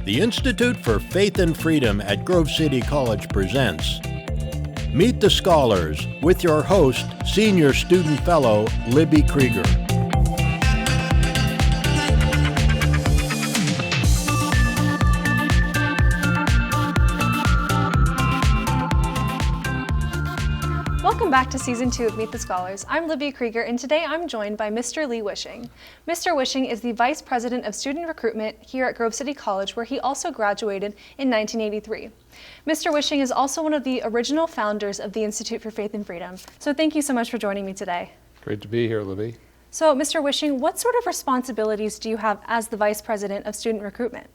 The Institute for Faith and Freedom at Grove City College presents Meet the Scholars with your host, Senior Student Fellow Libby Krieger. Welcome back to Season 2 of Meet the Scholars. I'm Libby Krieger, and today I'm joined by Mr. Lee Wishing. Mr. Wishing is the Vice President of Student Recruitment here at Grove City College, where he also graduated in 1983. Mr. Wishing is also one of the original founders of the Institute for Faith and Freedom. So thank you so much for joining me today. Great to be here, Libby. So, Mr. Wishing, what sort of responsibilities do you have as the Vice President of Student Recruitment?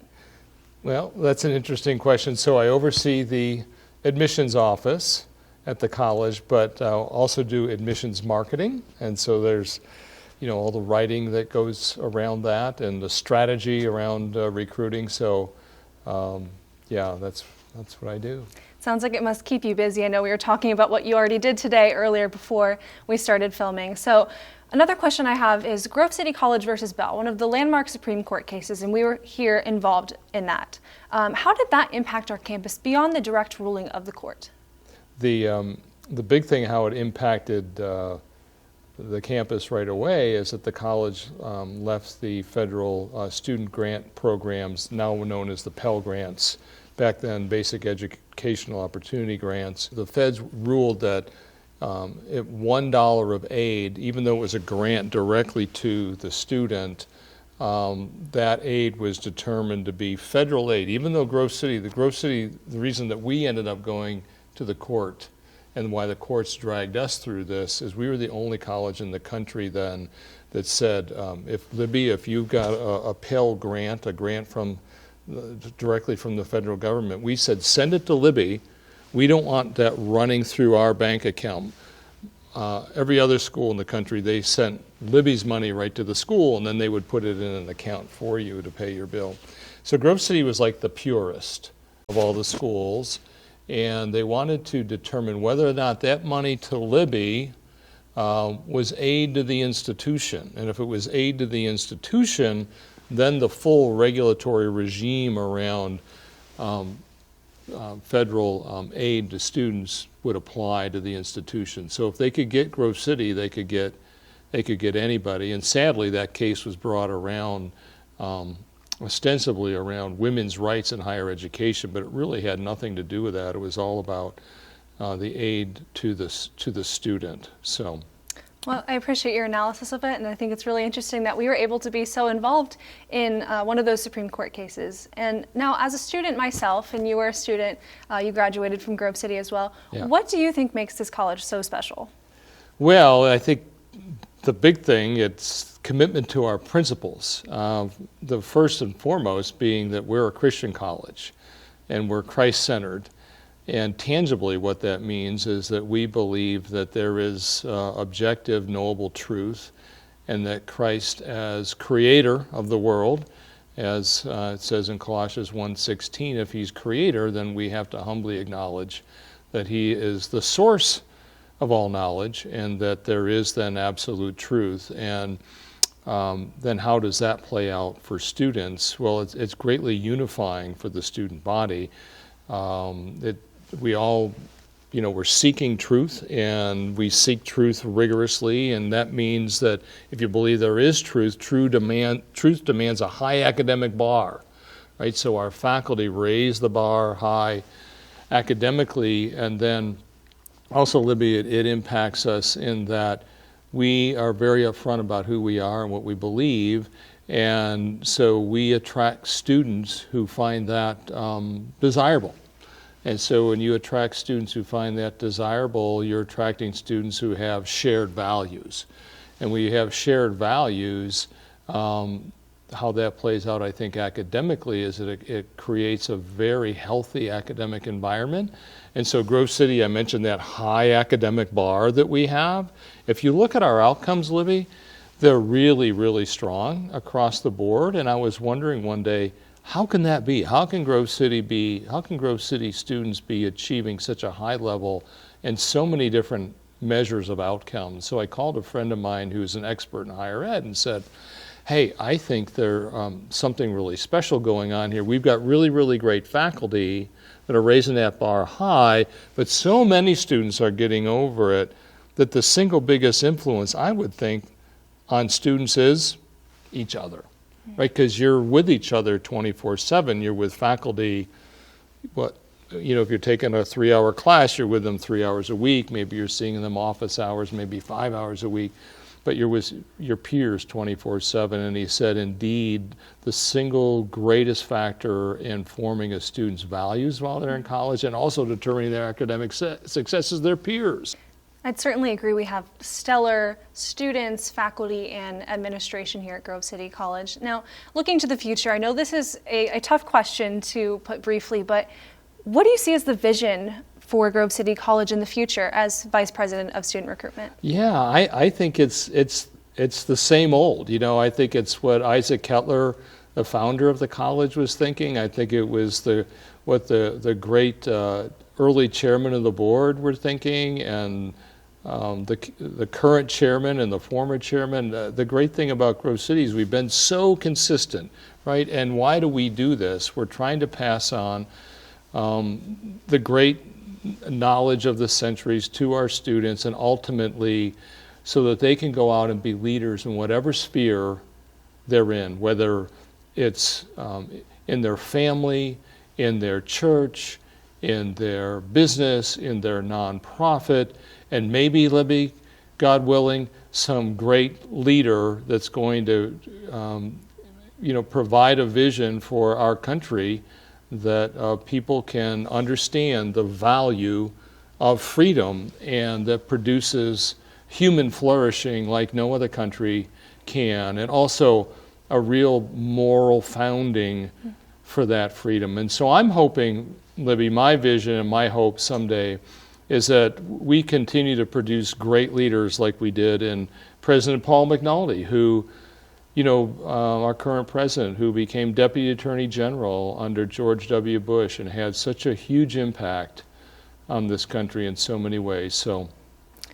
Well, that's an interesting question. So I oversee the admissions office at the college, but also do admissions marketing. And so there's, all the writing that goes around that and the strategy around recruiting. So, that's what I do. Sounds like it must keep you busy. I know we were talking about what you already did today earlier before we started filming. So another question I have is Grove City College versus Bell, one of the landmark Supreme Court cases, and we were here involved in that. How did that impact our campus beyond the direct ruling of the court? The big thing, how it impacted the campus right away, is that the college left the federal student grant programs, now known as the Pell Grants, back then Basic Educational Opportunity Grants. The feds ruled that $1 of aid, even though it was a grant directly to the student, that aid was determined to be federal aid, even though the reason that we ended up going to the court and why the courts dragged us through this is we were the only college in the country then that said, if you've got a Pell Grant, a grant directly from the federal government, we said, send it to Libby. We don't want that running through our bank account. Every other school in the country, they sent Libby's money right to the school, and then they would put it in an account for you to pay your bill. So Grove City was like the purest of all the schools, and they wanted to determine whether or not that money to Libby was aid to the institution. And if it was aid to the institution, then the full regulatory regime around federal aid to students would apply to the institution. So if they could get Grove City, they could get anybody. And sadly, that case was brought around ostensibly around women's rights in higher education, but it really had nothing to do with that. It was all about the aid to the student. So. Well, I appreciate your analysis of it, and I think it's really interesting that we were able to be so involved in one of those Supreme Court cases. And now, as a student myself, and you were a student, you graduated from Grove City as well, yeah. What do you think makes this college so special? Well, I think the big thing, it's commitment to our principles. The first and foremost being that we're a Christian college, and we're Christ-centered. And tangibly what that means is that we believe that there is objective, knowable truth, and that Christ as creator of the world, as it says in Colossians 1:16, if he's creator, then we have to humbly acknowledge that he is the source of all knowledge, and that there is then absolute truth. And then how does that play out for students? Well, it's greatly unifying for the student body. We all, we're seeking truth, and we seek truth rigorously, and that means that if you believe there is truth, truth demands a high academic bar, right? So our faculty raise the bar high academically, and then also, Libby, it impacts us in that we are very upfront about who we are and what we believe, and so we attract students who find that desirable. And so when you attract students who find that desirable, you're attracting students who have shared values. And when you have shared values, how that plays out, I think, academically is that it creates a very healthy academic environment. And so Grove City, I mentioned that high academic bar that we have. If you look at our outcomes, Libby, they're really, really strong across the board. And I was wondering one day, how can that be? How can Grove City students be achieving such a high level and so many different measures of outcomes? So I called a friend of mine who's an expert in higher ed and said, hey, I think there's something really special going on here. We've got really, really great faculty that are raising that bar high, but so many students are getting over it that the single biggest influence, I would think, on students is each other, right? Because you're with each other 24/7. You're with faculty, if you're taking a 3-hour class, you're with them 3 hours a week. Maybe you're seeing them office hours, maybe 5 hours a week. But you're with your peers 24/7. And he said, indeed, the single greatest factor in forming a student's values while they're in college and also determining their academic success is their peers. I'd certainly agree. We have stellar students, faculty, and administration here at Grove City College. Now, looking to the future, I know this is a tough question to put briefly, but what do you see as the vision for Grove City College in the future as Vice President of Student Recruitment? Yeah, I think it's the same old. I think it's what Isaac Kettler, the founder of the college, was thinking. I think it was what the great early chairman of the board were thinking, and the current chairman and the former chairman. The great thing about Grove City is we've been so consistent, right? And why do we do this? We're trying to pass on the great knowledge of the centuries to our students, and ultimately so that they can go out and be leaders in whatever sphere they're in, whether it's in their family, in their church, in their business, in their nonprofit, and maybe, Libby, God willing, some great leader that's going to provide a vision for our country that people can understand the value of freedom and that produces human flourishing like no other country can, and also a real moral founding for that freedom. And so I'm hoping, Libby, my vision and my hope someday is that we continue to produce great leaders like we did in President Paul McNulty, who our current president, who became Deputy Attorney General under George W. Bush and had such a huge impact on this country in so many ways. So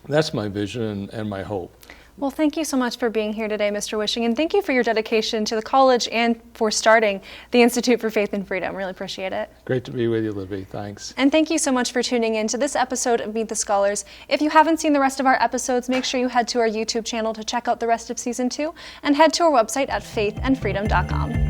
that's my vision and my hope. Well, thank you so much for being here today, Mr. Wishing, and thank you for your dedication to the college and for starting the Institute for Faith and Freedom. Really appreciate it. Great to be with you, Libby. Thanks. And thank you so much for tuning in to this episode of Meet the Scholars. If you haven't seen the rest of our episodes, make sure you head to our YouTube channel to check out the rest of Season 2, and head to our website at faithandfreedom.com.